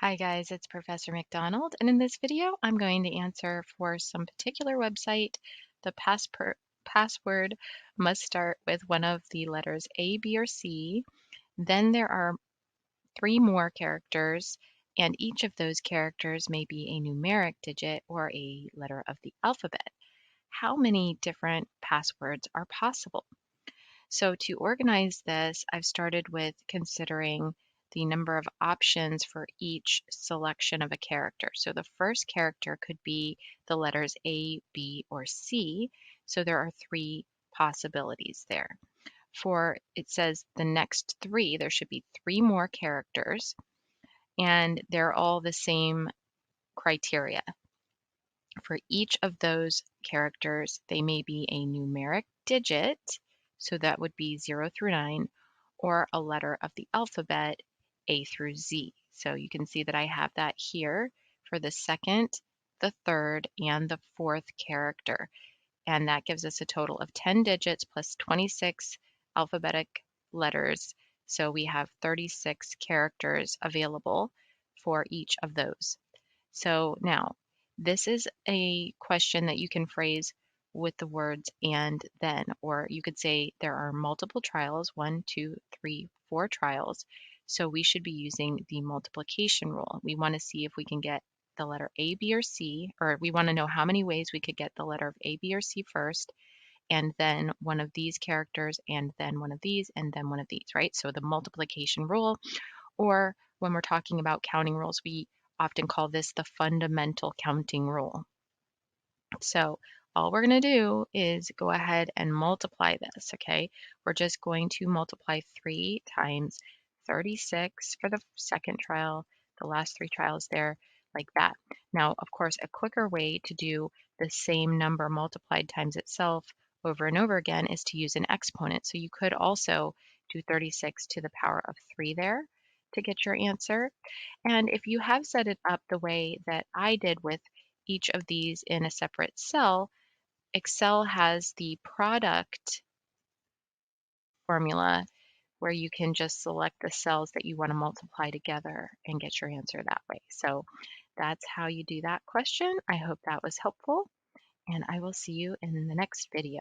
Hi guys, it's Professor McDonald, and in this video I'm going to answer for some particular website. The password must start with one of the letters A, B, or C. Then there are three more characters, and each of those characters may be a numeric digit or a letter of the alphabet. How many different passwords are possible? So to organize this, I've started with considering the number of options for each selection of a character. So the first character could be the letters A, B, or C. So there are three possibilities there. It says the next three, there should be three more characters, and they're all the same criteria. For each of those characters, they may be a numeric digit, so that would be 0 through 9, or a letter of the alphabet, A through Z. So you can see that I have that here for the second, the third, and the fourth character. And that gives us a total of 10 digits plus 26 alphabetic letters. So we have 36 characters available for each of those. So now, this is a question that you can phrase with the words and then, or you could say there are multiple trials, 1, 2, 3, 4 trials. So we should be using the multiplication rule. We want to see if we can get the letter A, B, or C, or we want to know how many ways we could get the letter of A, B, or C first, and then one of these characters, and then one of these, and then one of these, right? So the multiplication rule. Or when we're talking about counting rules, we often call this the fundamental counting rule. So all we're going to do is go ahead and multiply this, okay? We're just going to multiply 3 times 36 for the second trial, the last 3 trials there, like that. Now, of course, a quicker way to do the same number multiplied times itself over and over again is to use an exponent. So you could also do 36 to the power of 3 there to get your answer. And if you have set it up the way that I did with each of these in a separate cell, Excel has the product formula where you can just select the cells that you want to multiply together and get your answer that way. So that's how you do that question. I hope that was helpful, and I will see you in the next video.